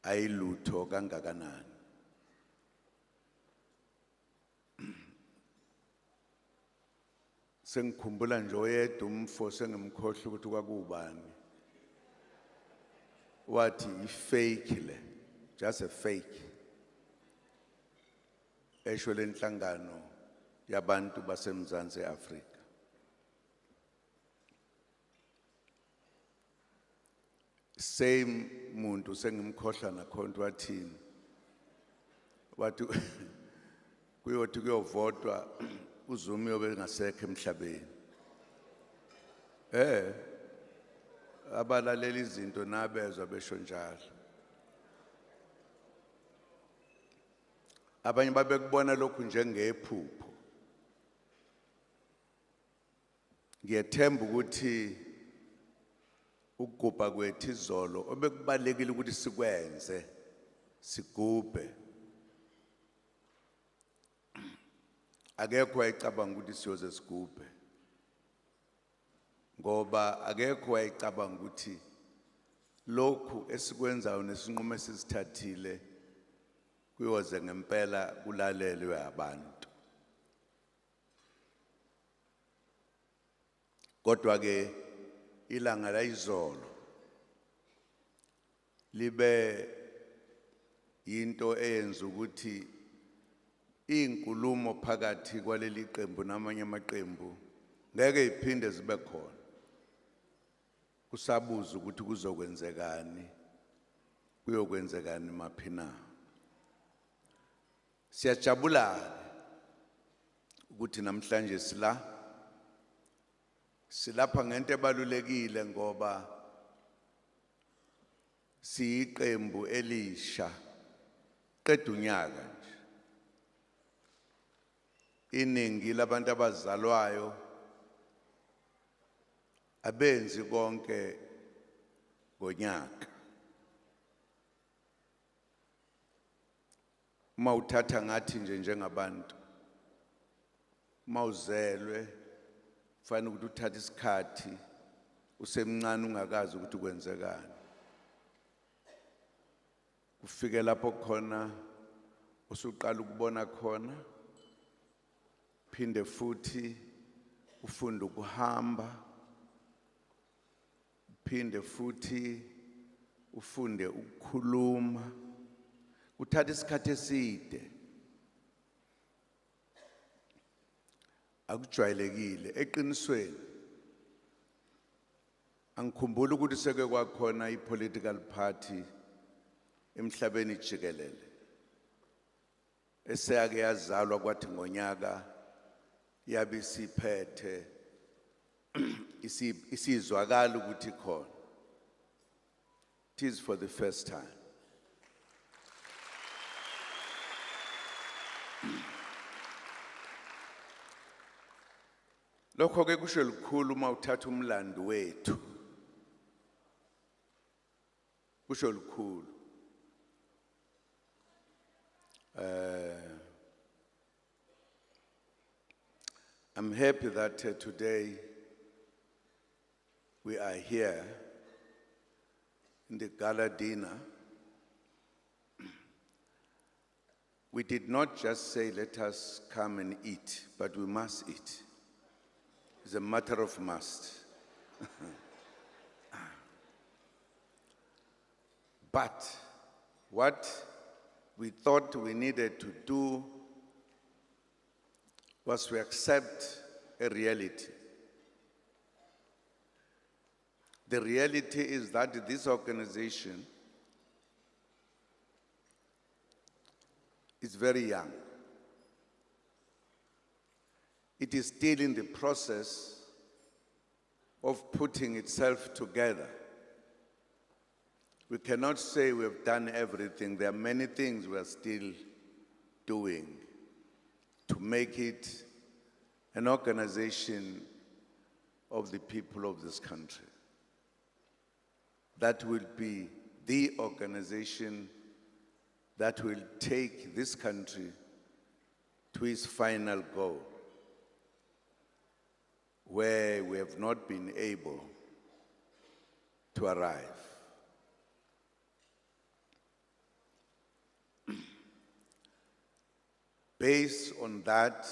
ayilutho kangakanani. Sengikhumbula nje oyedwa umfo sengimkhohle ukuthi kwakubani. Wathi i-fake le, just a fake. Esho lenhlangano yabantu baseMzansi Afrika. Same muntu sengimkhohla nakhona wathini. Wathi kuyothi kuyovotwa uZuma yobe ngasekho emhlabeni. Abalaleli izinto nabezwa besho njalo. Abanye babekubona lokhu njengephupho. Ngiyethemba ukuthi ukugubha kwethu izolo obekubalekile ukuthi sikwenze sigubhe. Akekho wayecabanga ukuthi siyoze sigubhe. Ngoba akekho wayecabanga ukuthi lokhu esikwenzayo nesinqumo esisithathile kuyoze ngempela kulalelwe abantu. Kodwa ke ilanga layizolo libe into eyenza ukuthi inkulumo phakathi kwaleli qembu namanye amaqembu ngeke iphinde zibe khona. Kusabuza ukuthi kuzokwenzekani, kuyokwenzekani maphina. Siyajabula ukuthi namhlanje silapha ngento ebalulekile ngoba siyiqembu elisha qeda unyaka nje. Iningi labantu abazalwayo abenzi konke ngonyaka. Mawuthatha ngathi nje njengabantu, mawuzelwe kufanele ukuthi uthathe isikhathi usemncane ungakazi ukuthi kwenzekani. Kufike lapho khona usuqala ukubona khona, phinde futhi ufunde ukuhamba, phinde futhi ufunde ukukhuluma. Uthatha isikhathi eside. Akujwayelekile eqinisweni. Angikhumbula ukuthi seke kwakhona i-political party emhlabeni jikelele eseyake yazalwa kwathi ngonyaka yabe siphethe isizwakala ukuthi khona. It is for the first time. Lokho ke kusho likhulu uma uthatha umlando wethu. Kusho likhulu. I'm happy that today we are here in the gala dinner. We did not just say, let us come and eat, but we must eat. It's a matter of must. But what we thought we needed to do was to accept a reality. The reality is that this organization is very young. It is still in the process of putting itself together. We cannot say we have done everything. There are many things we are still doing to make it an organization of the people of this country. That will be the organization that will take this country to its final goal, where we have not been able to arrive. based on that,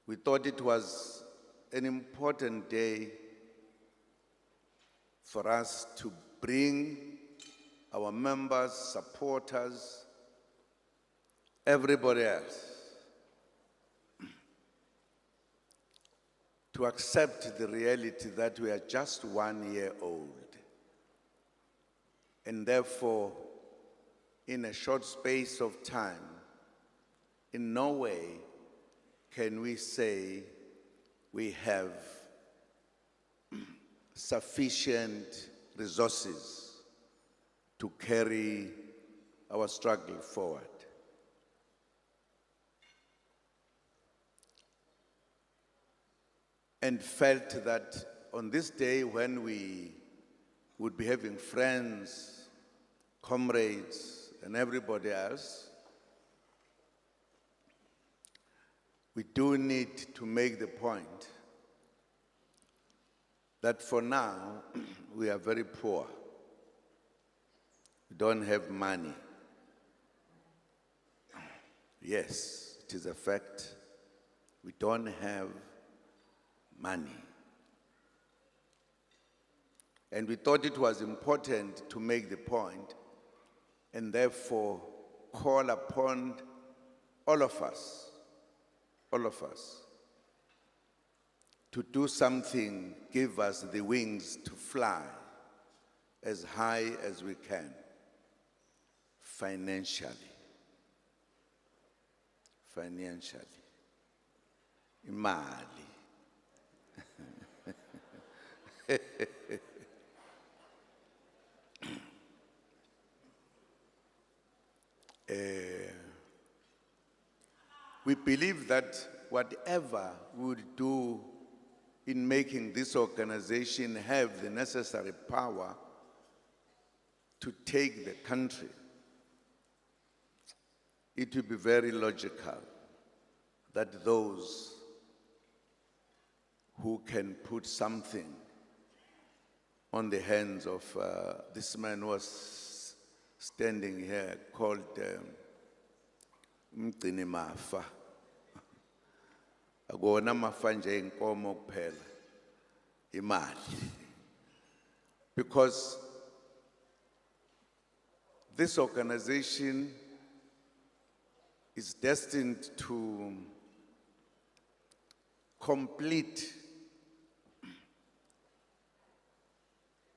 we thought it was an important day for us to bring our members, supporters, everybody else, to accept the reality that we are just 1 year old. And therefore, in a short space of time, in no way can we say we have sufficient resources to carry our struggle forward. And felt that on this day when we would be having friends, comrades, and everybody else, we do need to make the point that for now, we are very poor. We don't have money. Yes, it is a fact. We don't have money. And we thought it was important to make the point and therefore call upon all of us, to do something, give us the wings to fly as high as we can, financially. Imali. We believe that whatever we would do in making this organization have the necessary power to take the country, it will be very logical that those who can put something on the hands of this man who was standing here called Mgcini Mafa. Akona mafa nje inkomo kuphela, imali. Because this organization is destined to complete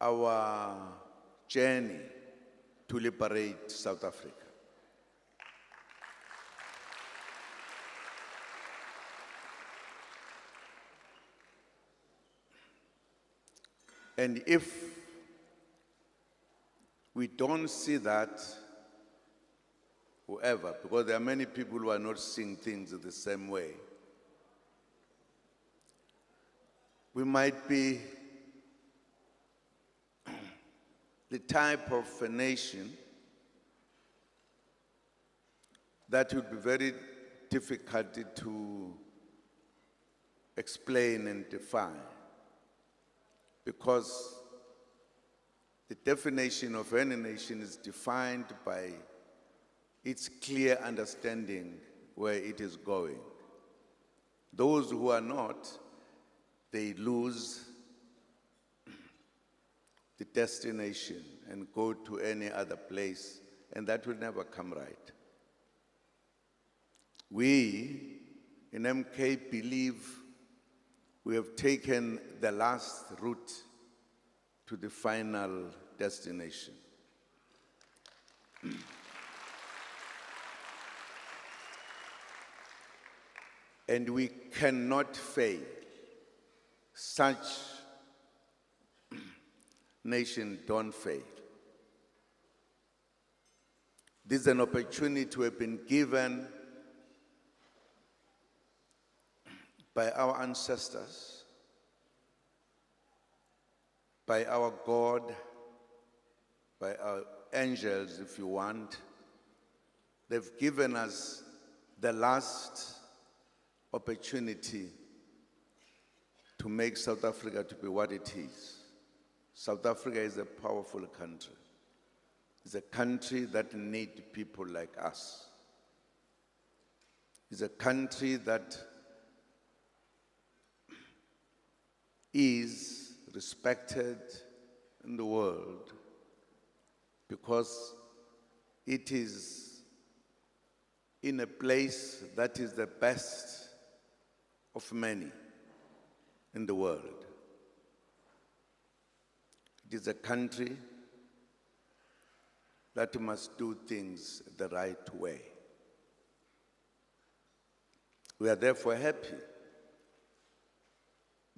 our journey to liberate South Africa. And if we don't see that, whoever, because there are many people who are not seeing things the same way, we might be the type of a nation that would be very difficult to explain and define, because the definition of any nation is defined by its clear understanding where it is going. Those who are not, they lose the destination and go to any other place, and that will never come right. We in MK believe we have taken the last route to the final destination. And we cannot fail. Such nations don't fail. This is an opportunity we have been given by our ancestors, by our God, by our angels, if you want. They've given us the last opportunity to make South Africa to be what it is. South Africa is a powerful country. It's a country that needs people like us. is a country that is respected in the world because it is in a place that is the best of many in the world. It is a country that must do things the right way. We are therefore happy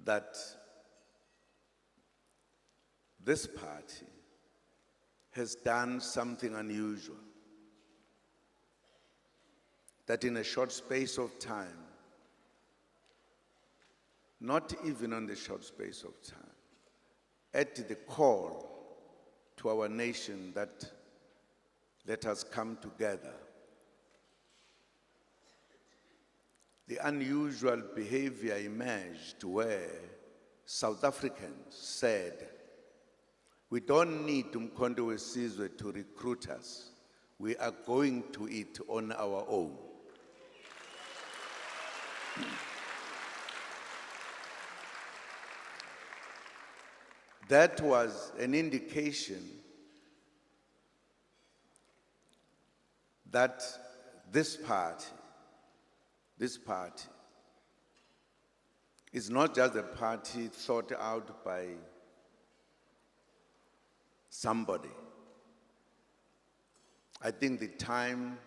that this party has done something unusual, that in a short space of time, not even on the short space of time, at the call to our nation that let us come together, the unusual behavior emerged where South Africans said, we don't need Umkhonto weSizwe to recruit us. We are going to it on our own. That was an indication that this party is not just a party thought out by somebody. I think the time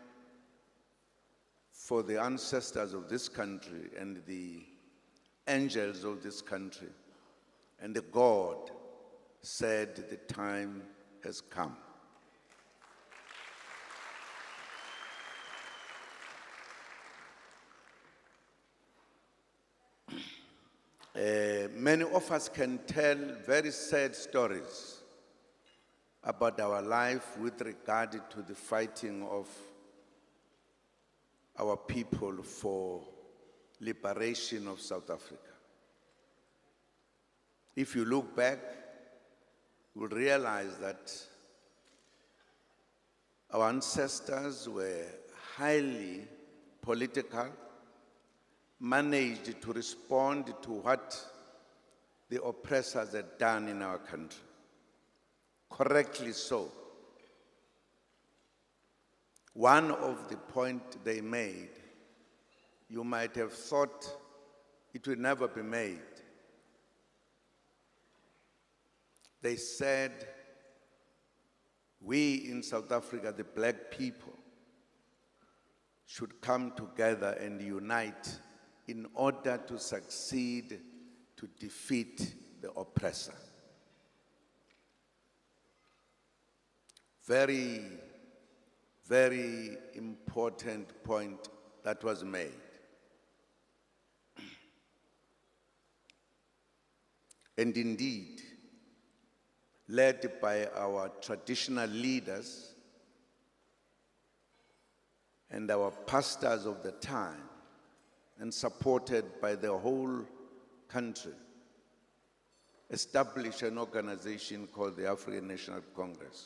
for the ancestors of this country and the angels of this country and the God said the time has come. Many of us can tell very sad stories about our life with regard to the fighting of our people for liberation of South Africa. If you look back, you'll realize that our ancestors were highly political, managed to respond to what the oppressors had done in our country. Correctly so. One of the points they made, you might have thought it would never be made. They said, we in South Africa, the black people, should come together and unite in order to succeed to defeat the oppressor. Very, very important point that was made. And indeed, led by our traditional leaders and our pastors of the time, and supported by the whole country, established an organization called the African National Congress.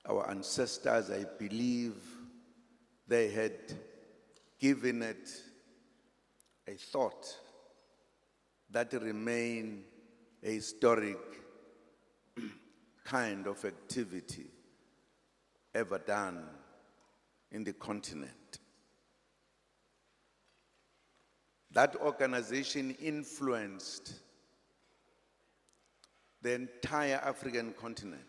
Our ancestors, I believe, they had given it a thought that remained a historic kind of activity ever done in the continent. That organization influenced the entire African continent.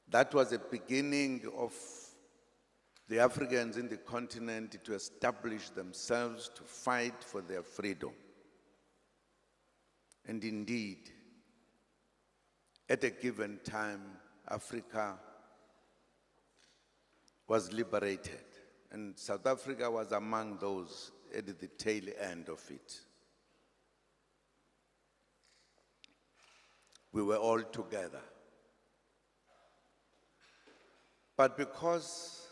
That was the beginning of the Africans in the continent to establish themselves, to fight for their freedom. And indeed, at a given time, Africa was liberated, and South Africa was among those at the tail end of it. We were all together. But because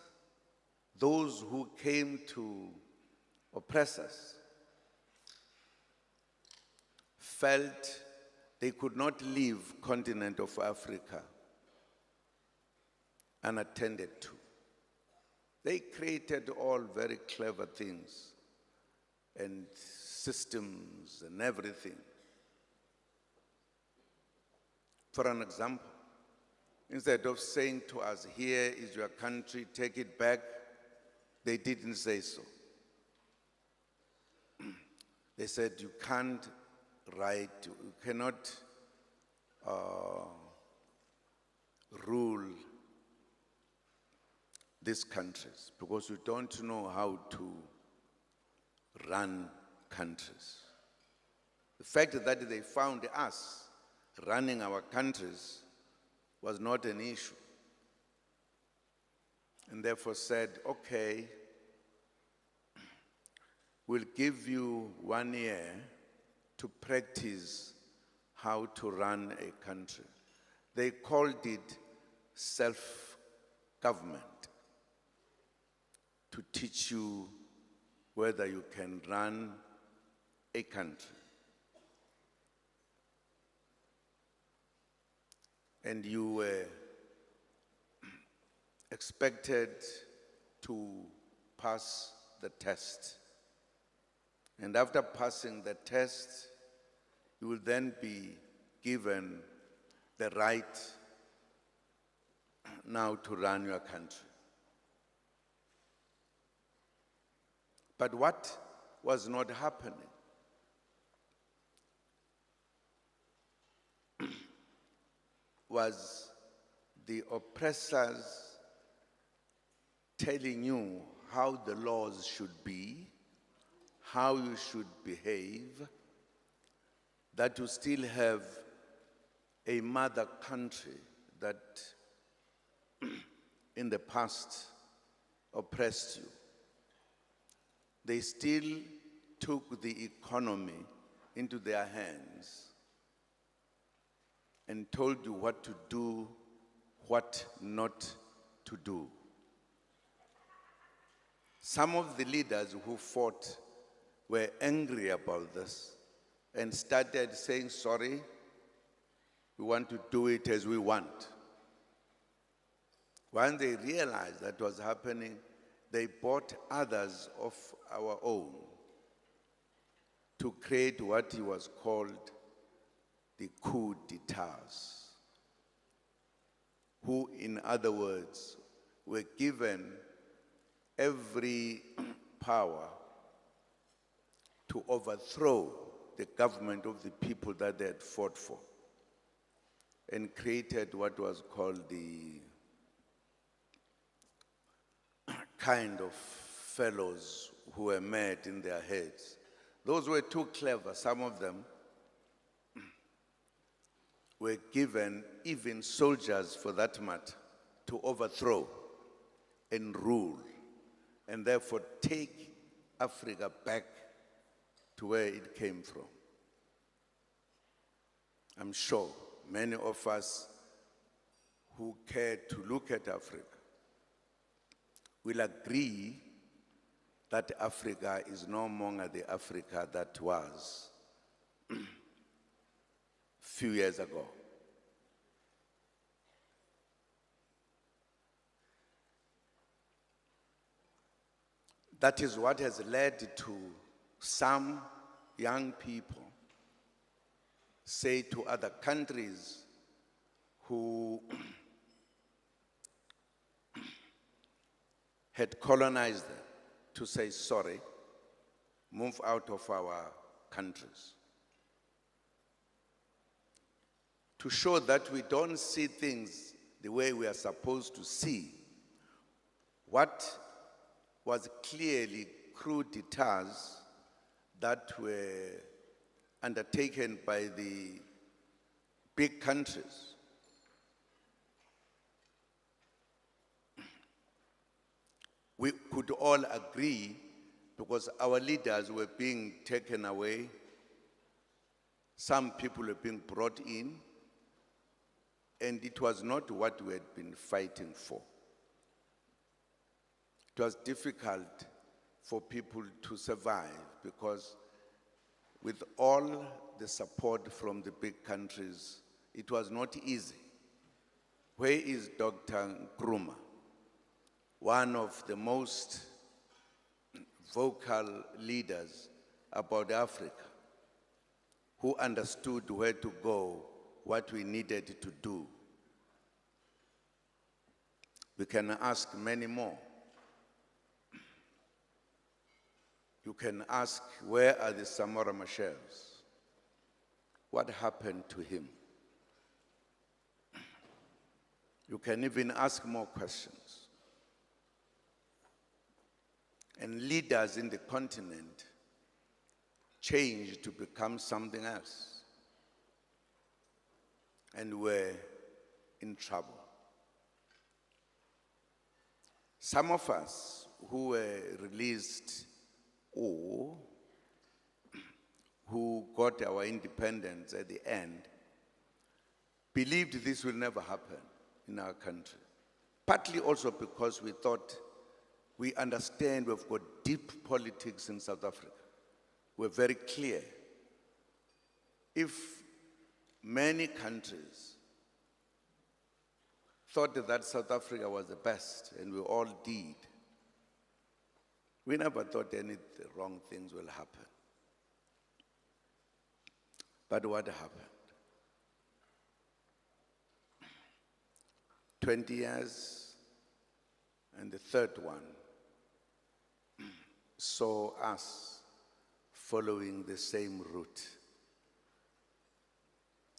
those who came to oppress us felt They could not leave continent of Africa unattended to. They created all very clever things and systems and everything. For an example, instead of saying to us, here is your country, take it back, they didn't say so. They said, you can't write, you cannot rule these countries because you don't know how to run countries. The fact that they found us running our countries was not an issue. And therefore said, okay, we'll give you 1 year to practice how to run a country. They called it self-government, to teach you whether you can run a country. And you were expected to pass the test. And after passing the test, you will then be given the right now to run your country. But what was not happening was the oppressors telling you how the laws should be, how you should behave, that you still have a mother country that in the past oppressed you. They still took the economy into their hands and told you what to do, what not to do. Some of the leaders who fought were angry about this and started saying, sorry, we want to do it as we want. When they realized that was happening, they bought others of our own to create what was called the coup d'etats, who, in other words, were given every power to overthrow the government of the people that they had fought for, and created what was called the kind of fellows who were mad in their heads. Those were too clever. Some of them were given, even soldiers for that matter, to overthrow and rule, and therefore take Africa back to where it came from. I'm sure many of us who care to look at Africa will agree that Africa is no longer the Africa that was a few years ago. That is what has led to some young people say to other countries who had colonized them to say, sorry, move out of our countries. To show that we don't see things the way we are supposed to see. What was clearly coup d'etats that were undertaken by the big countries. We could all agree, because our leaders were being taken away, some people were being brought in, and it was not what we had been fighting for. It was difficult for people to survive because with all the support from the big countries, it was not easy. Where is Dr. Nkrumah, one of the most vocal leaders about Africa, who understood where to go, what we needed to do? We can ask many more. You can ask, where are the Samora Machels? What happened to him? You can even ask more questions. And leaders in the continent changed to become something else, and were in trouble. Some of us who were released or who got our independence at the end believed this will never happen in our country. Partly also because we thought we understand we've got deep politics in South Africa. We're very clear. If many countries thought that South Africa was the best, and we all did, we never thought any wrong things will happen. But what happened? 20 years, and the third one saw us following the same route.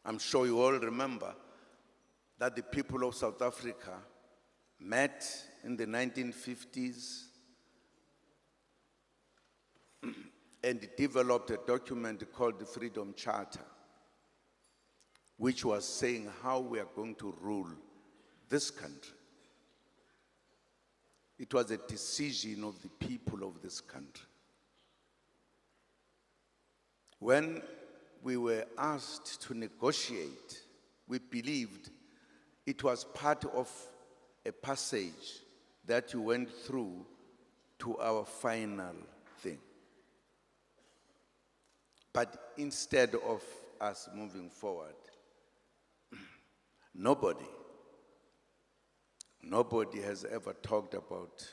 I'm sure you all remember that the people of South Africa met in the 1950s and developed a document called the Freedom Charter, which was saying how we are going to rule this country. It was a decision of the people of this country. When we were asked to negotiate, we believed it was part of a passage that you went through to our final thing. But instead of us moving forward, nobody has ever talked about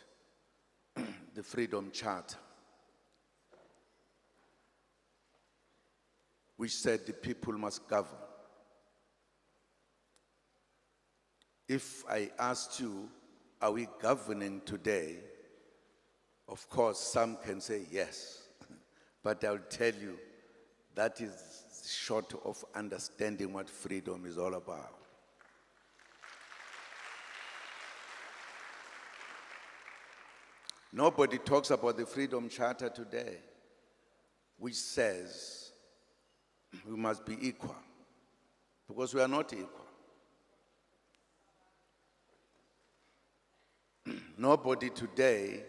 the Freedom Charter, which said the people must govern. If I asked you, are we governing today? Of course, some can say yes, but I'll tell you, that is short of understanding what freedom is all about. Nobody talks about the Freedom Charter today, which says we must be equal, because we are not equal. Nobody today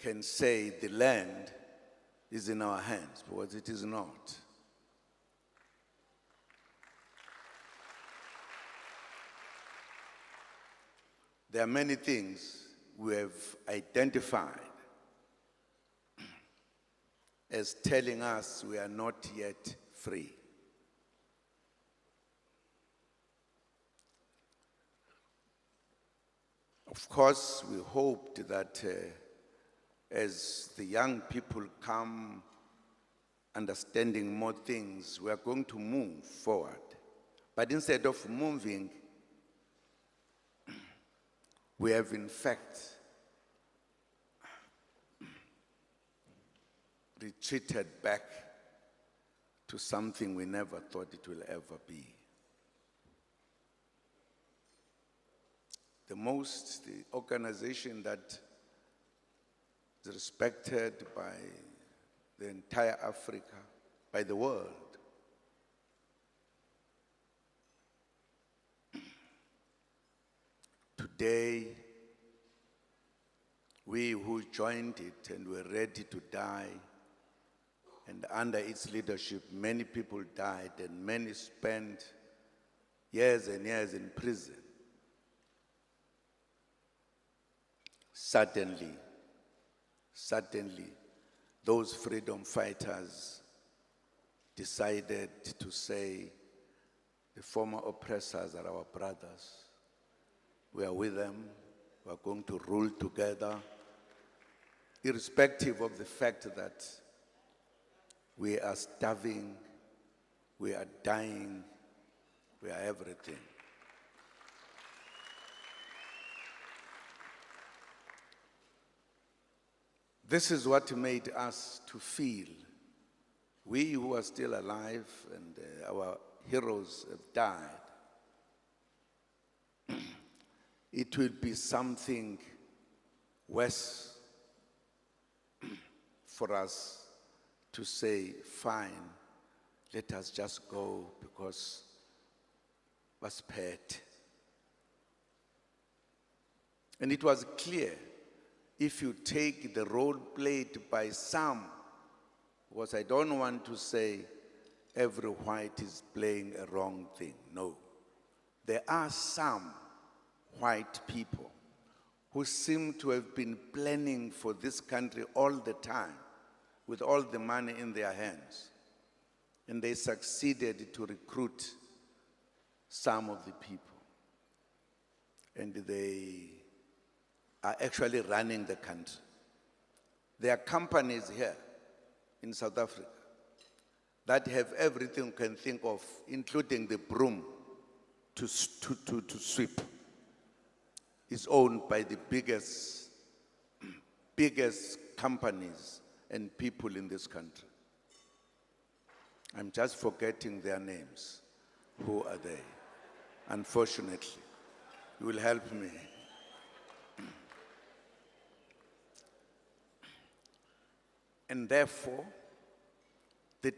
can say the land is in our hands, because it is not. There are many things we have identified as telling us we are not yet free. Of course, we hoped that as the young people come understanding more things, we are going to move forward. But instead of moving, we have in fact retreated back to something we never thought it will ever be. The organization that is respected by the entire Africa, by the world. Today, we who joined it and were ready to die, and under its leadership, many people died and many spent years and years in prison. Suddenly, those freedom fighters decided to say the former oppressors are our brothers. We are with them. We are going to rule together, irrespective of the fact that we are starving, we are dying, we are everything. This is what made us to feel, we who are still alive and our heroes have died, it will be something worse for us to say, fine, let us just go because was pet. And it was clear, if you take the role played by some, because I don't want to say every white is playing a wrong thing, no. There are some white people who seem to have been planning for this country all the time, with all the money in their hands. And they succeeded to recruit some of the people. And they are actually running the country. There are companies here in South Africa that have everything you can think of, including the broom to sweep. It's owned by the biggest companies and people in this country. I'm just forgetting their names. Who are they? Unfortunately, you will help me. And therefore, the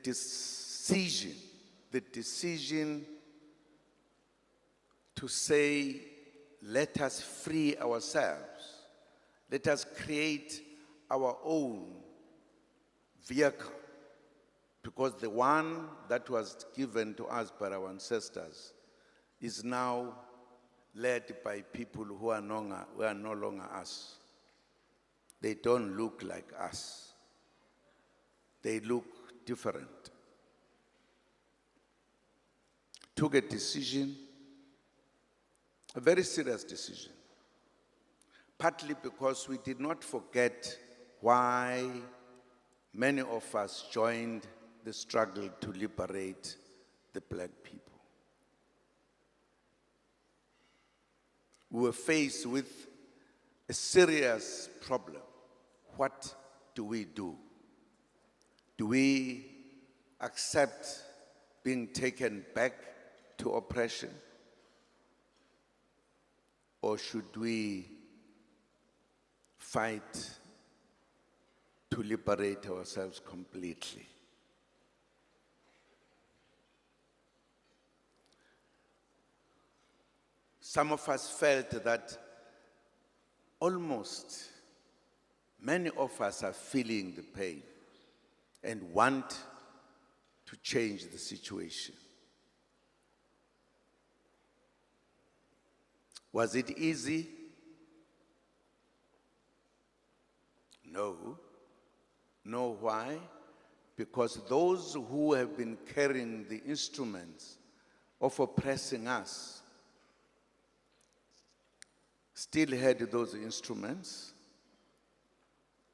decision to say, let us free ourselves, let us create our own vehicle, because the one that was given to us by our ancestors is now led by people who are no longer us. They don't look like us. They look different. Took a decision, a very serious decision, partly because we did not forget why many of us joined the struggle to liberate the black people. We were faced with a serious problem. What do we do? Do we accept being taken back to oppression? Or should we fight to liberate ourselves completely? Some of us felt that almost many of us are feeling the pain and want to change the situation. Was it easy? No. Know why? Because those who have been carrying the instruments of oppressing us still had those instruments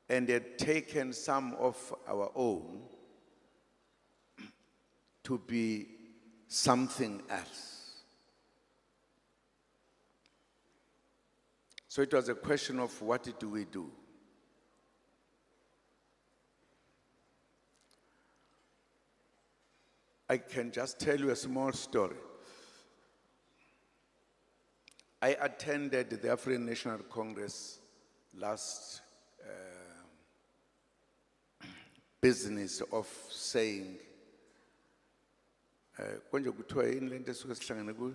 and had taken some of our own to be something else. So it was a question of what do we do? I can just tell you a small story. I attended the African National Congress last business of saying, konje kuthiwa yini lento esuke sihlangene kuyo?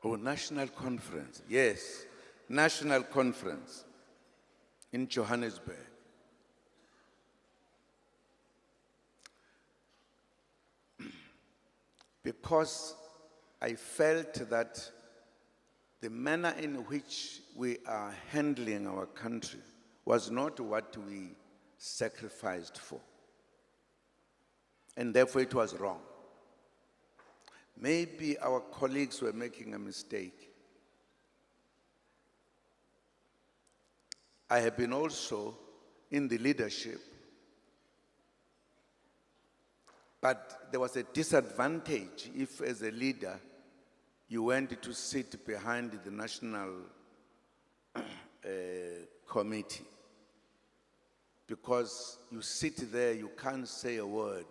Oh, national conference. Yes, national conference in Johannesburg. Because I felt that the manner in which we are handling our country was not what we sacrificed for. And therefore it was wrong. Maybe our colleagues were making a mistake. I have been also in the leadership, but there was a disadvantage if, as a leader, you went to sit behind the national committee. Because you sit there, you can't say a word.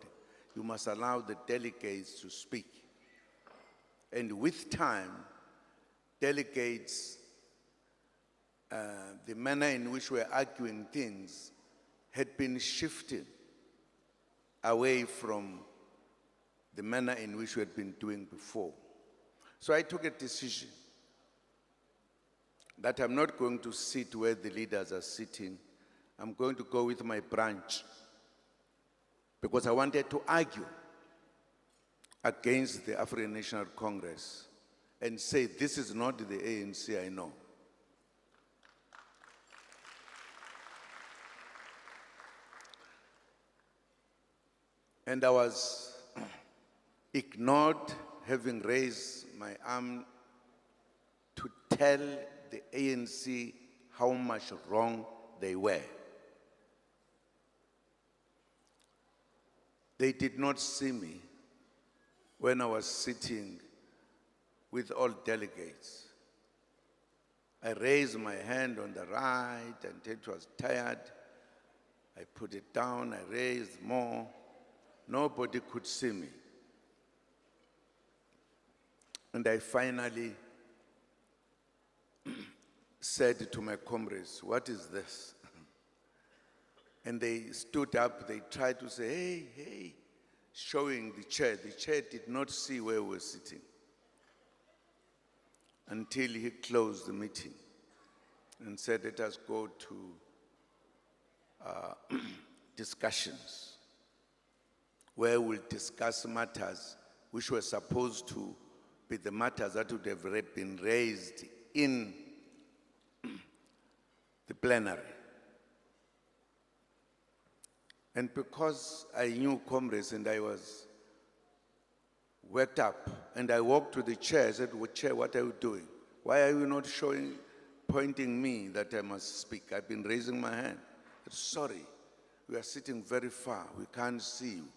You must allow the delegates to speak. And with time, delegates, the manner in which we're arguing things had been shifted away from the manner in which we had been doing before. So I took a decision that I'm not going to sit where the leaders are sitting. I'm going to go with my branch, because I wanted to argue against the African National Congress and say, this is not the ANC I know. And I was ignored, having raised my arm to tell the ANC how much wrong they were. They did not see me when I was sitting with all delegates. I raised my hand on the right and it was tired. I put it down, I raised more. Nobody could see me. And I finally said to my comrades, what is this? And they stood up, they tried to say, hey, hey, showing the chair. The chair did not see where we were sitting until he closed the meeting and said, let us go to discussions where we'll discuss matters which were supposed to be the matters that would have been raised in the plenary. And because I knew comrades and I was worked up, and I walked to the chair, I said, well, Chair, what are you doing? Why are you not pointing me that I must speak? I've been raising my hand. I said, sorry, we are sitting very far, we can't see you.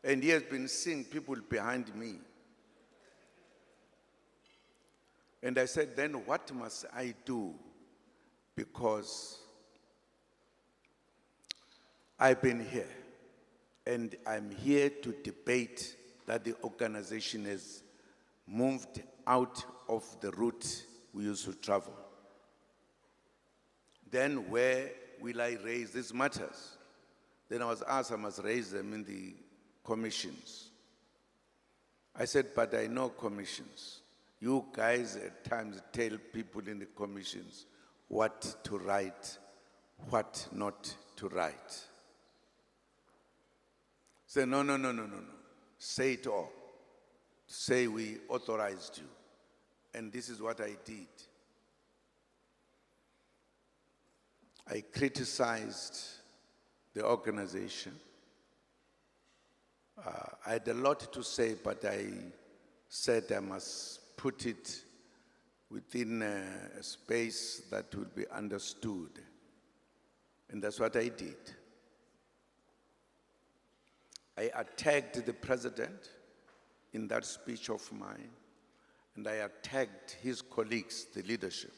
And he has been seeing people behind me. And I said, then what must I do? Because I've been here, and I'm here to debate that the organization has moved out of the route we used to travel. Then where will I raise these matters? Then I was asked I must raise them in the commissions. I said, but I know commissions. You guys at times tell people in the commissions what to write, what not to write. Say, no. Say it all. Say we authorized you. And this is what I did. I criticized the organization. I had a lot to say, but I said I must put it within a space that would be understood. And that's what I did. I attacked the president in that speech of mine, and I attacked his colleagues, the leadership.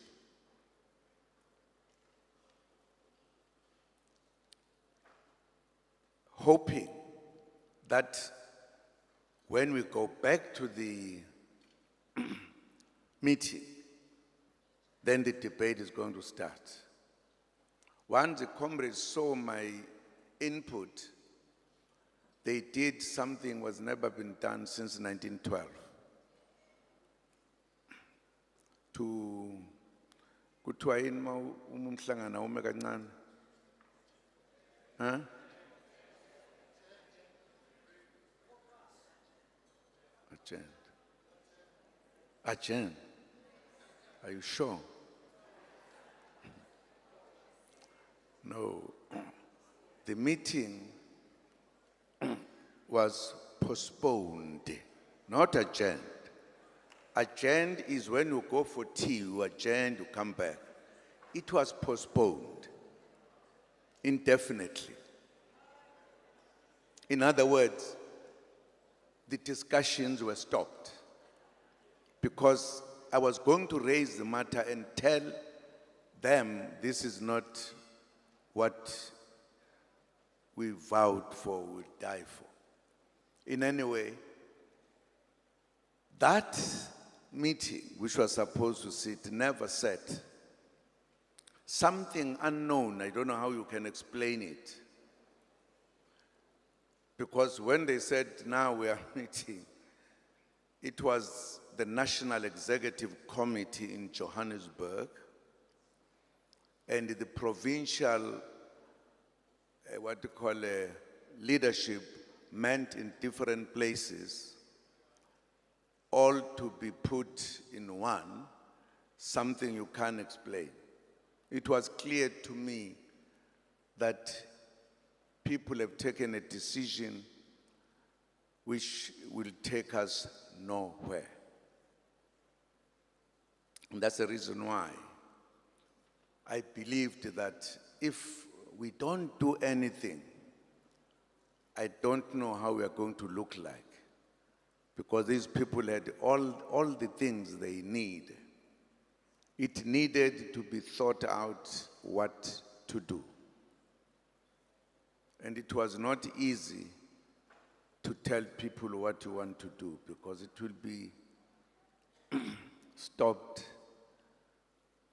Hoping that when we go back to the meeting, then the debate is going to start. Once the comrades saw my input, they did something was never been done since 1912. To kuthiwa yini ma umhlangana ume kancane? Huh? Agent. Are you sure? No. The meeting was postponed, not adjourned. Adjourned is when you go for tea, you adjourn, you come back. It was postponed indefinitely. In other words, the discussions were stopped because I was going to raise the matter and tell them this is not what we vowed for, we die for. In any way, that meeting, which was supposed to sit, never sat. Something unknown, I don't know how you can explain it. Because when they said, now we are meeting, it was the National Executive Committee in Johannesburg and the provincial, leadership meant in different places, all to be put in one, something you can't explain. It was clear to me that people have taken a decision which will take us nowhere. And that's the reason why I believed that if we don't do anything, I don't know how we are going to look like. Because these people had all the things they need. It needed to be thought out what to do. And it was not easy to tell people what you want to do because it will be stopped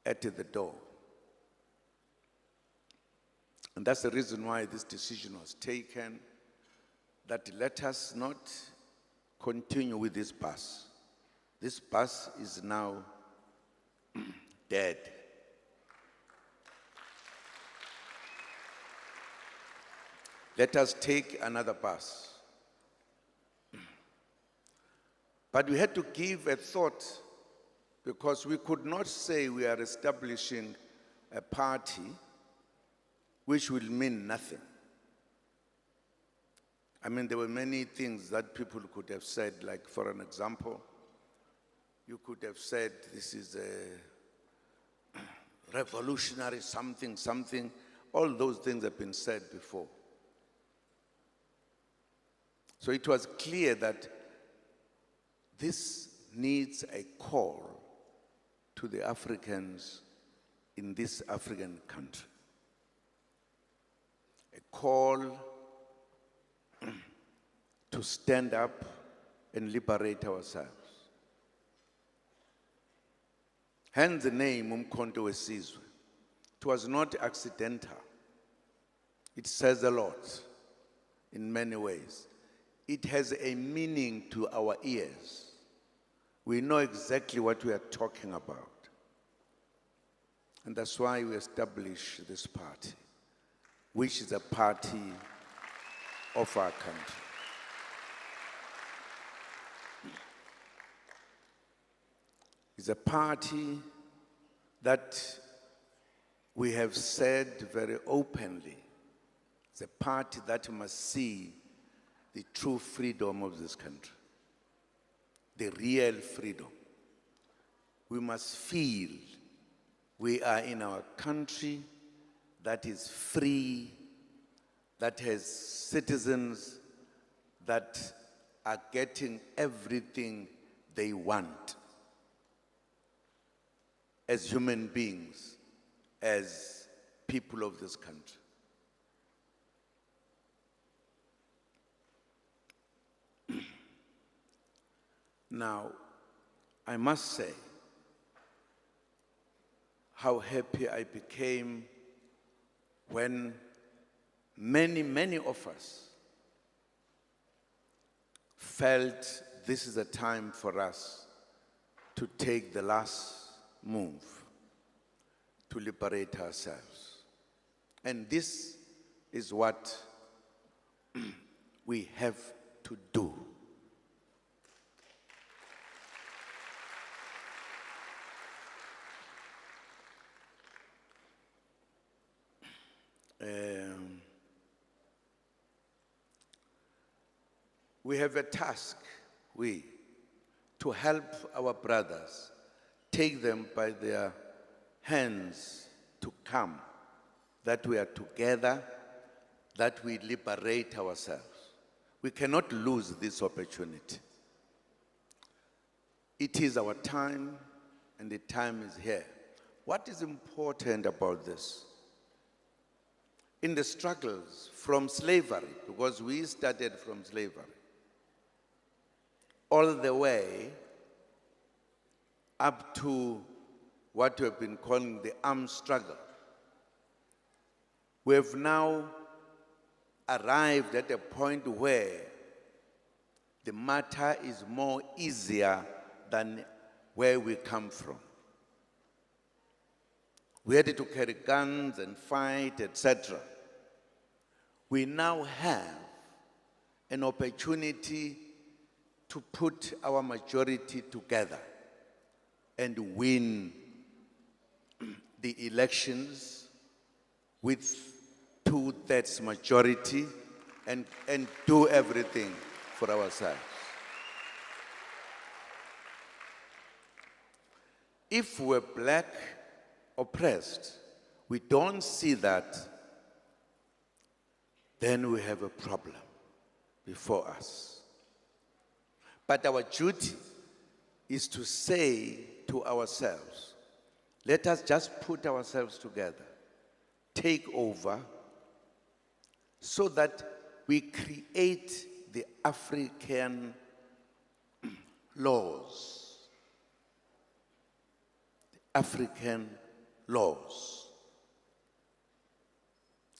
at the door. And that's the reason why this decision was taken, that let us not continue with this bus. This bus is now dead. Let us take another bus. But we had to give a thought because we could not say we are establishing a party which will mean nothing. I mean, there were many things that people could have said, like for an example, you could have said this is a revolutionary something. All those things have been said before. So it was clear that this needs a call to the Africans in this African country. A call to stand up and liberate ourselves. Hence the name Umkhonto Wesizwe. It was not accidental. It says a lot in many ways. It has a meaning to our ears. We know exactly what we are talking about. And that's why we established this party, which is a party of our country. It's a party that we have said very openly. It's a party that must see the true freedom of this country, the real freedom. We must feel we are in our country that is free, that has citizens that are getting everything they want as human beings, as people of this country. Now, I must say how happy I became when many of us felt this is a time for us to take the last move to liberate ourselves. And this is what we have to do. We have a task, to help our brothers, take them by their hands to come, that we are together, that we liberate ourselves. We cannot lose this opportunity. It is our time, and the time is here. What is important about this? In the struggles from slavery, because we started from slavery, all the way up to what we have been calling the armed struggle, we have now arrived at a point where the matter is more easier than where we come from. We had to carry guns and fight, etc. We now have an opportunity to put our majority together and win the elections with 2/3 majority and do everything for ourselves. If we're black oppressed, we don't see that, then we have a problem before us. But our duty is to say to ourselves, let us just put ourselves together, take over, so that we create the African laws. The African laws,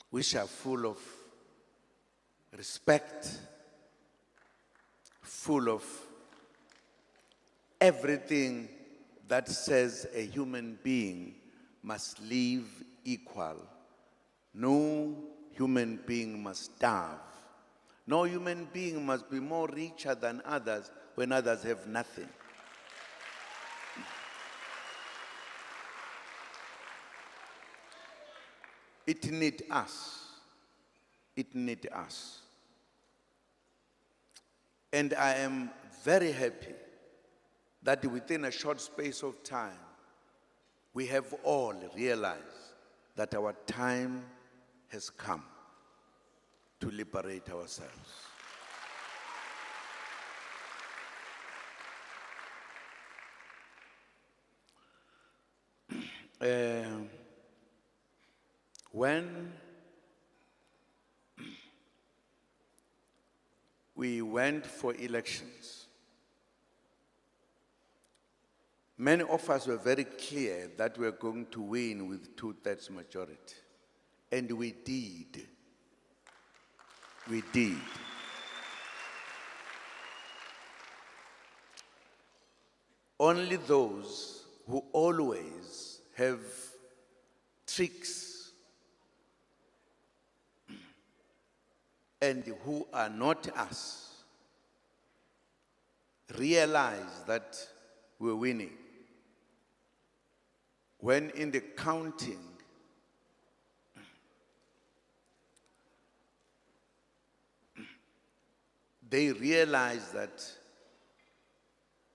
which are full of respect, full of everything that says a human being must live equal. No human being must starve. No human being must be more richer than others when others have nothing. It needs us. It needs us. And I am very happy that within a short space of time, we have all realized that our time has come to liberate ourselves. When we went for elections, many of us were very clear that we were going to win with 2/3 majority. And we did. We did. Only those who always have tricks and who are not us realize that we're winning. When in the counting, they realized that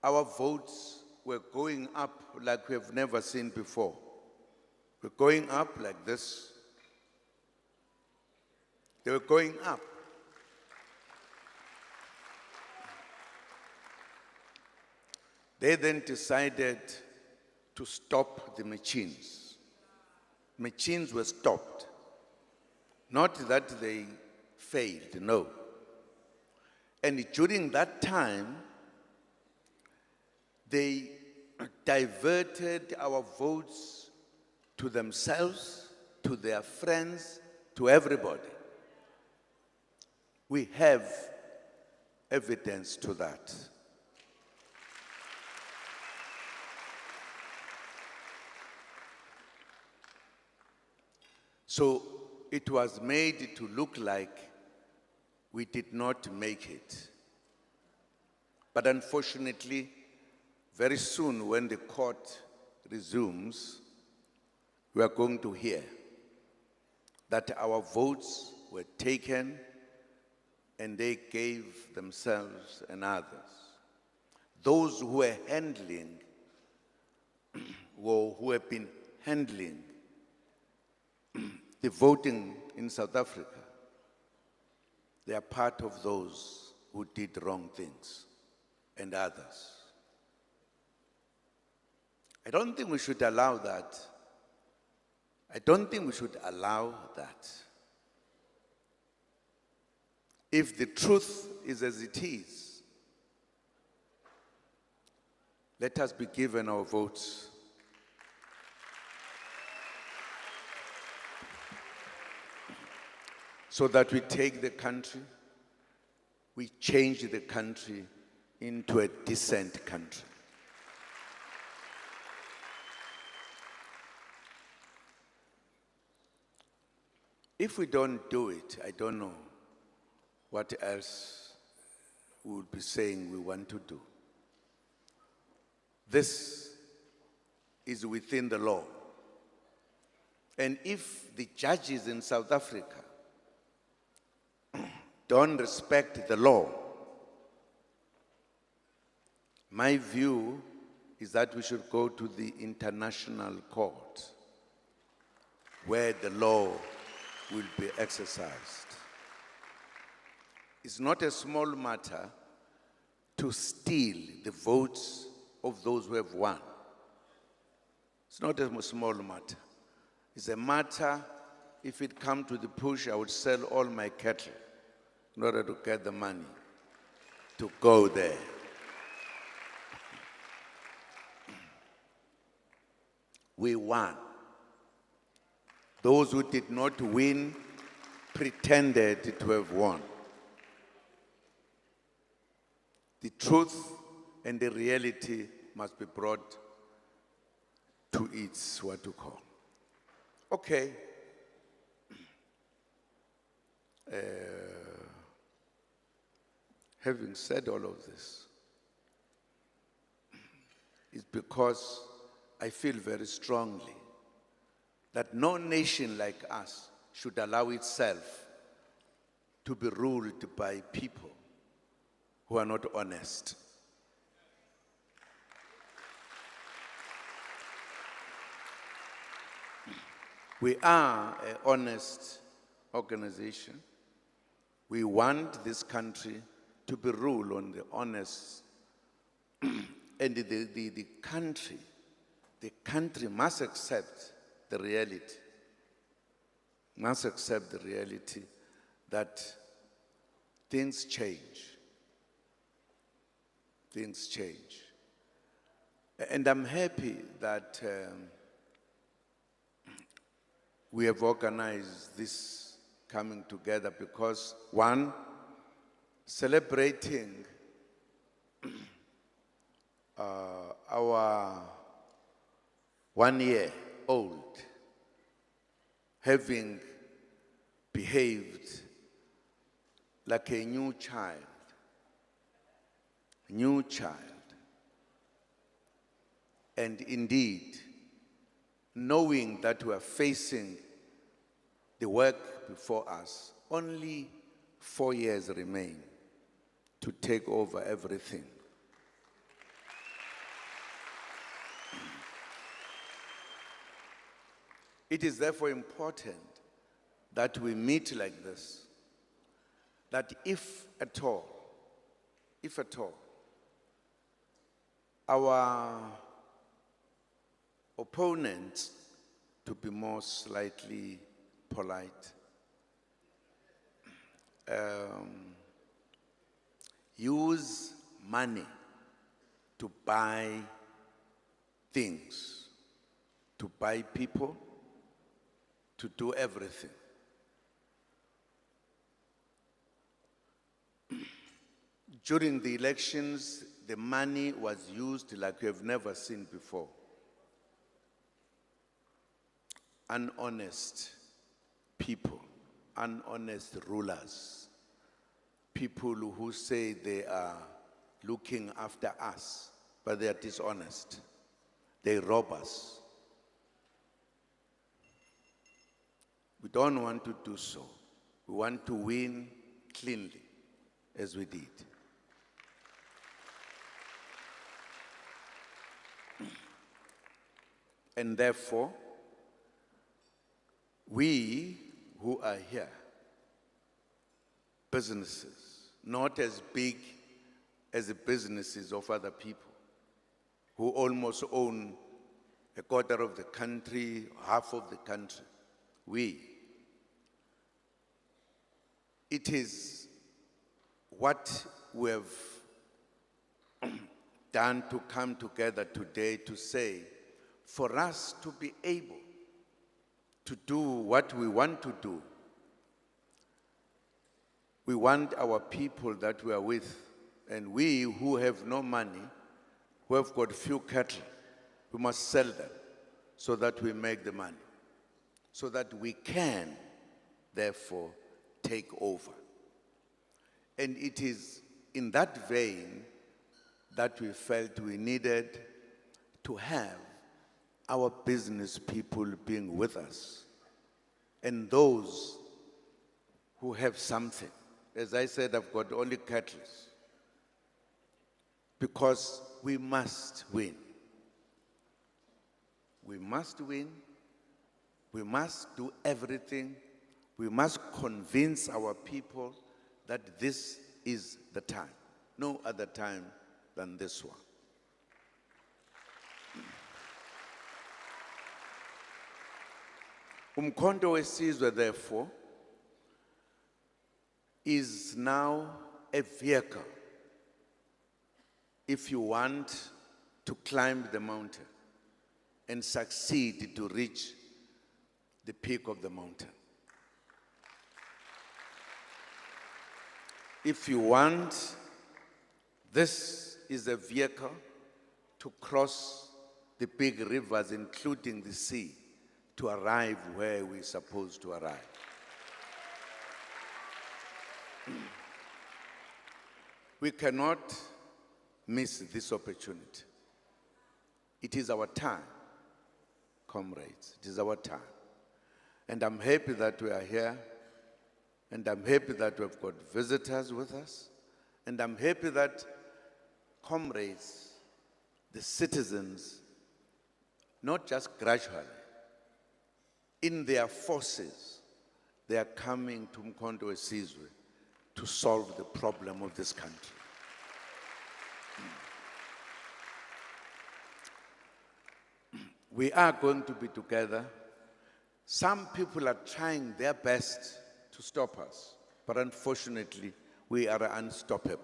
our votes were going up like we have never seen before. We're going up like this. They were going up. They then decided to stop the machines. Machines were stopped. Not that they failed, no. And during that time, they diverted our votes to themselves, to their friends, to everybody. We have evidence to that. So it was made to look like we did not make it. But unfortunately, very soon when the court resumes, we are going to hear that our votes were taken and they gave themselves and others. Those who were handling, or who have been handling the voting in South Africa, they are part of those who did wrong things and others. I don't think we should allow that. I don't think we should allow that. If the truth is as it is, let us be given our votes. So that we take the country, we change the country into a decent country. If we don't do it, I don't know what else we would be saying we want to do. This is within the law. And if the judges in South Africa don't respect the law, my view is that we should go to the international court where the law will be exercised. It's not a small matter to steal the votes of those who have won. It's not a small matter. It's a matter, if it come to the push, I would sell all my cattle in order to get the money to go there. We won. Those who did not win pretended to have won. The truth and the reality must be brought to its what to call. Okay. Having said all of this, it's because I feel very strongly that no nation like us should allow itself to be ruled by people who are not honest. We are an honest organization. We want this country to be ruled on the honest, and the country must accept the reality, that things change. Things change. And I'm happy that we have organized this coming together because, one, celebrating our 1-year-old having behaved like a new child, and indeed, knowing that we are facing the work before us, only 4 years remain to take over everything. It is therefore important that we meet like this, that if at all, our opponents, to be more slightly polite, use money to buy things, to buy people, to do everything. During the elections, the money was used like we have never seen before. Unhonest people, unhonest rulers, people who say they are looking after us, but they are dishonest. They rob us. We don't want to do so. We want to win cleanly, as we did. And therefore, we who are here, businesses, not as big as the businesses of other people, who almost own a quarter of the country, half of the country. It is what we have done to come together today to say, for us to be able to do what we want to do, we want our people that we are with, and we who have no money, who have got few cattle, we must sell them so that we make the money, so that we can, therefore, take over. And it is in that vein that we felt we needed to have our business people being with us, and those who have something. As I said, I've got only cattle, because we must win. We must win. We must do everything. We must convince our people that this is the time. No other time than this one. Umkhonto wesizwe, therefore, is now a vehicle if you want to climb the mountain and succeed to reach the peak of the mountain. If you want, this is a vehicle to cross the big rivers, including the sea, to arrive where we're supposed to arrive. We cannot miss this opportunity. It is our time, comrades. It is our time. And I'm happy that we are here. And I'm happy that we've got visitors with us. And I'm happy that comrades, the citizens, not just gradually, in their forces, they are coming to Umkhonto wesizwe to solve the problem of this country. We are going to be together. Some people are trying their best to stop us, but unfortunately, we are unstoppable.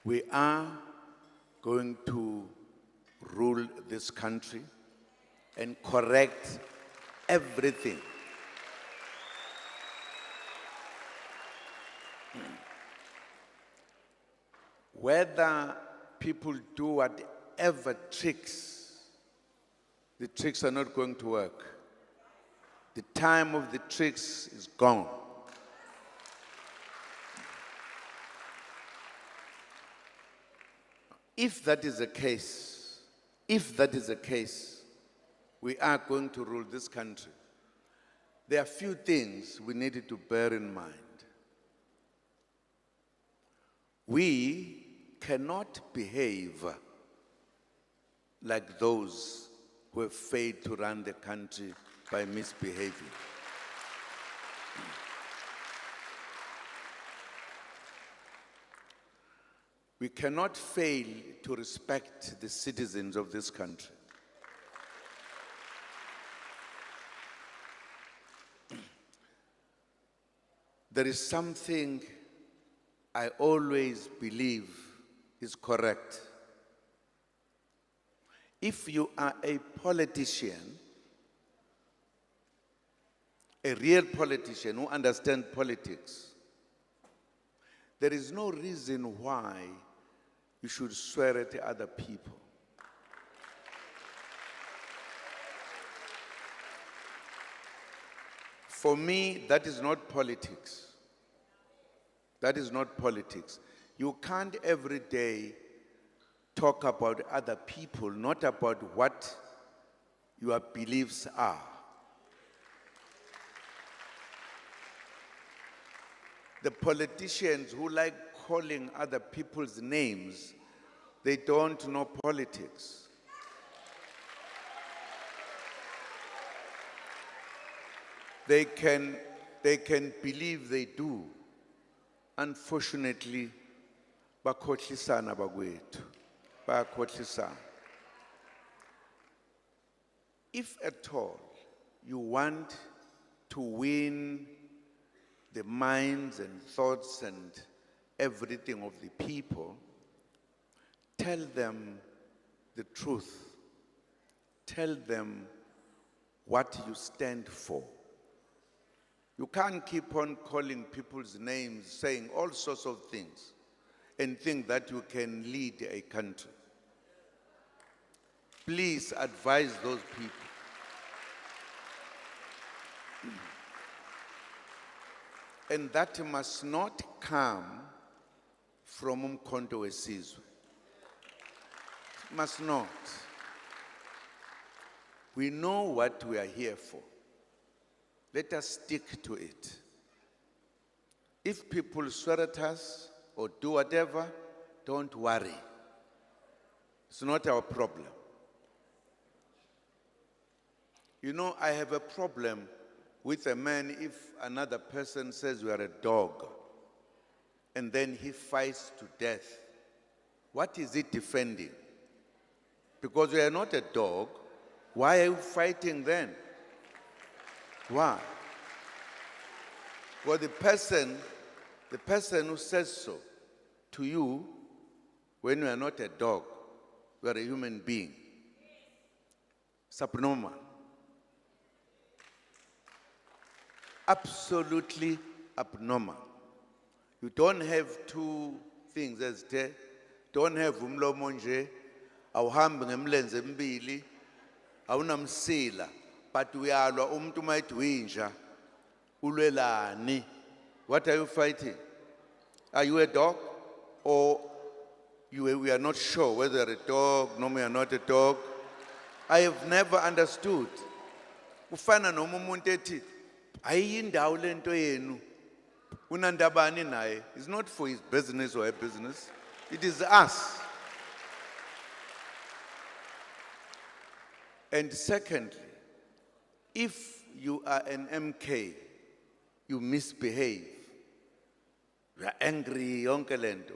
We are going to rule this country and correct everything. Whether people do whatever tricks, the tricks are not going to work. The time of the tricks is gone. If that is the case, we are going to rule this country. There are few things we needed to bear in mind. We cannot behave like those who have failed to run the country by misbehaving. We cannot fail to respect the citizens of this country. There is something I always believe is correct. If you are a politician, a real politician who understands politics, there is no reason why you should swear at other people. For me, that is not politics. That is not politics. You can't every day talk about other people, not about what your beliefs are. The politicians who like calling other people's names, they don't know politics. They can believe they do. Unfortunately, bakhohlisana bakwethu, bayakhohlisana. If at all you want to win the minds and thoughts and everything of the people, tell them the truth. Tell them what you stand for. You can't keep on calling people's names, saying all sorts of things, and think that you can lead a country. Please advise those people. And that must not come from umkhonto wesizwe. Must not. We know what we are here for. Let us stick to it. If people swear at us or do whatever, don't worry. It's not our problem. You know, I have a problem with a man if another person says we are a dog and then he fights to death. What is he defending? Because we are not a dog, why are you fighting then? Why? Well, the person who says so to you, when you are not a dog, you are a human being. It's abnormal. Absolutely abnormal. You don't have two things as there. Don't have umlomo nje, awuhambi ngemlenze embili, awunamsila. But we are umuntu mayithi winja ulwelani. What are you fighting? Are you a dog? Or we are not sure whether you're a dog, no, we are not a dog. I have never understood. Ufana noma umuntu ethi ayindawo lento yenu unandabani naye. It's not for his business or her business. It is us. And secondly, if you are an MK, you misbehave, you are angry, yonke lento,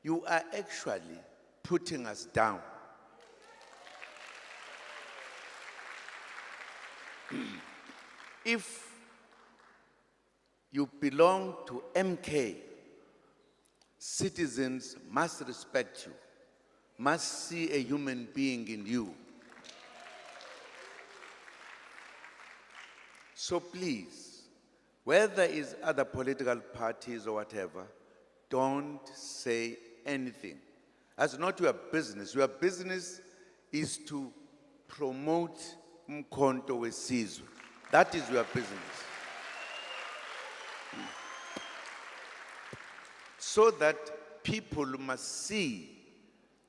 you are actually putting us down. If you belong to MK, citizens must respect you, must see a human being in you. So please, whether it's other political parties or whatever, don't say anything. That's not your business. Your business is to promote umkhonto wesizwe. That is your business. So that people must see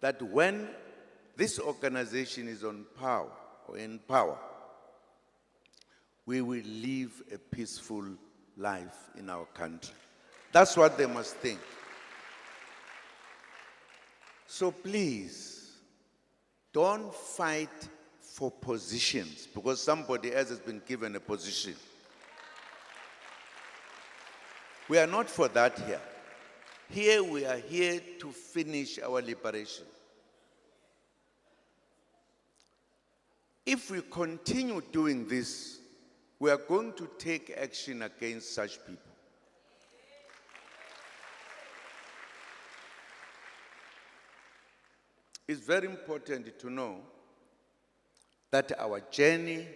that when this organization is on power or in power, we will live a peaceful life in our country. That's what they must think. So please, don't fight for positions because somebody else has been given a position. We are not for that here. Here we are here to finish our liberation. If we continue doing this, we are going to take action against such people. It's very important to know that our journey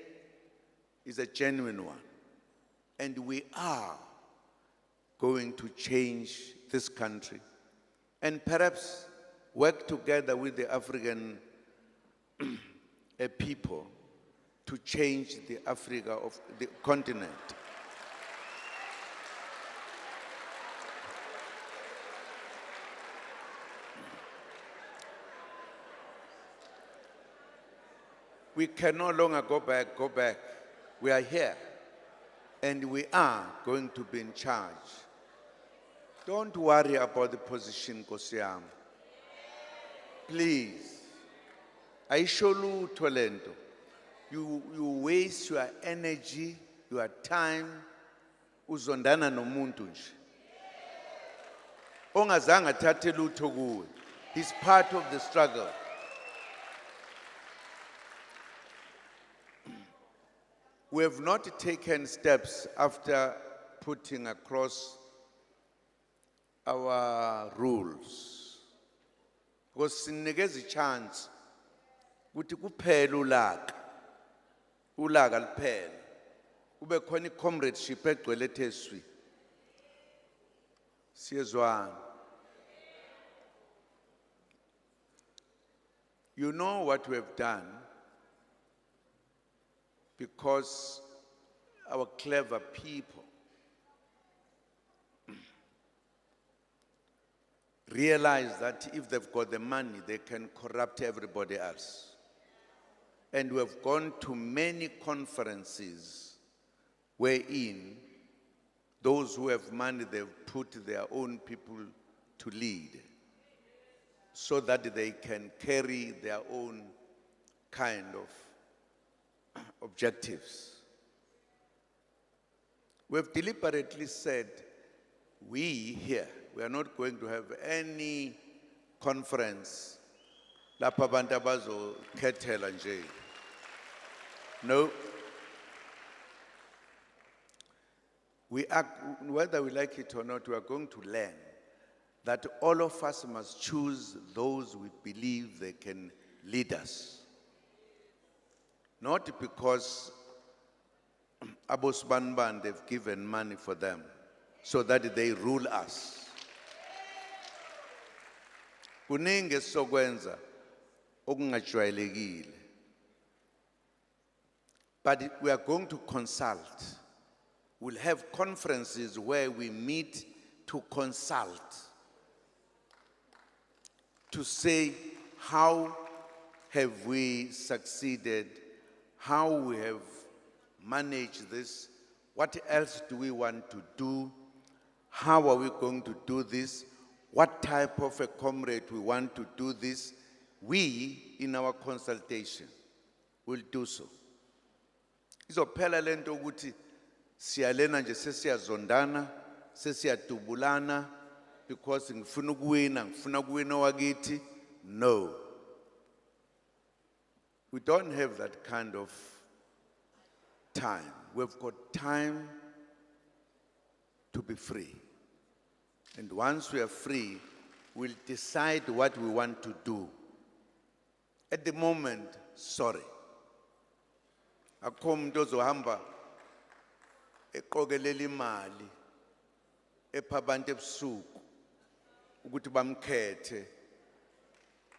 is a genuine one, and we are going to change this country and perhaps work together with the African people to change the Africa of the continent. We can no longer go back. We are here. And we are going to be in charge. Don't worry about the position, Kosiam. Please. Aisholu Tolento. You waste your energy, your time, uzondana nomuntu nje. Ongazanga thathe lutho kuwe. He's part of the struggle. We have not taken steps after putting across our rules. Because sinikeza chance ukuthi kuphela ulaka liphela. Kube khona comradeship egcwele etheswi. Siyezwana. You know what we have done because our clever people realize that if they've got the money, they can corrupt everybody else. And we have gone to many conferences wherein those who have money, they've put their own people to lead so that they can carry their own kind of objectives. We have deliberately said, we here, we are not going to have any conference. Lapha abantu abazokhethela nje. No. We are, whether we like it or not, we are going to learn that all of us must choose those we believe they can lead us. Not because Abos Banban, they've given money for them so that they rule us. Kuningi sokwenza okungajwayelekile. But we are going to consult. We'll have conferences where we meet to consult, to say how have we succeeded, how we have managed this, what else do we want to do, how are we going to do this, what type of a comrade we want to do this. We, in our consultation, will do so. Izophela lento ukuthi siyalena nje sesiyazondana, sesiyadubulana because ngifuna ukuwina wakithi. No. We don't have that kind of time. We've got time to be free. And once we are free, we'll decide what we want to do. At the moment, sorry. Akho umuntu ozohamba eqokelela imali epha abantu ebusuku ukuthi bamkhethe.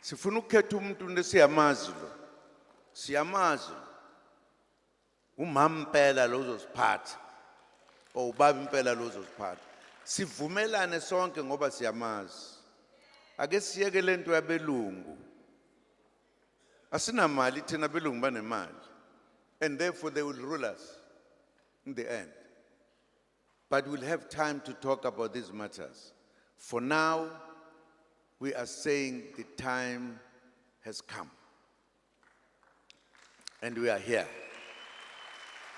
Sifuna ukukhetha umuntu nesiyamazi lo. Siyamazi. Umama impela lo uzosiphatha. O ubaba impela lo uzosiphatha. Sivumelane sonke ngoba siyamazi. Ake siyeke lento yabelungu. Asinamali thina belungu banemali. And therefore they will rule us in the end. But we'll have time to talk about these matters. For now, we are saying the time has come. And we are here.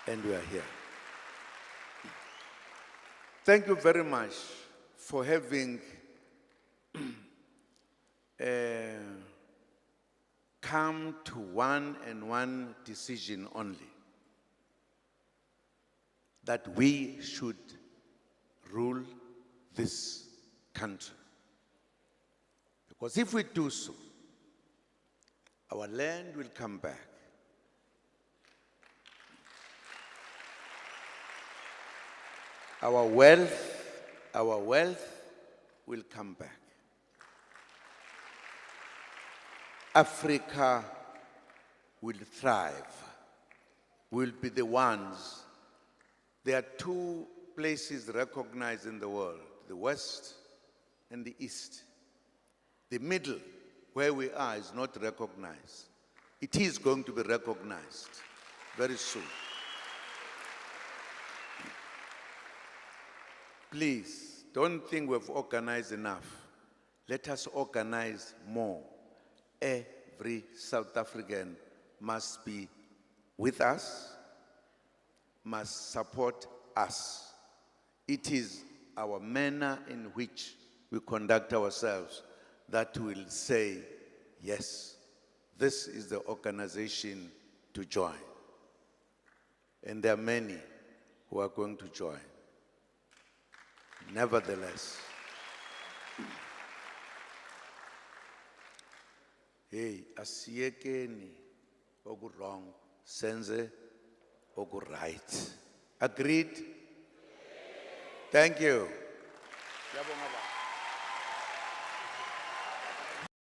And we are here. Thank you very much for having come to one and one decision only. That we should rule this country. Because if we do so, our land will come back. Our wealth will come back. Africa will thrive. We'll be the ones. There are two places recognized in the world, the West and the East. The middle, where we are, is not recognized. It is going to be recognized very soon. Please, don't think we've organized enough. Let us organize more. Every South African must be with us, must support us. It is our manner in which we conduct ourselves that will say, yes, this is the organization to join. And there are many who are going to join. Nevertheless, hey, asiyekeni oku wrong, senze oku right. Agreed? Thank you.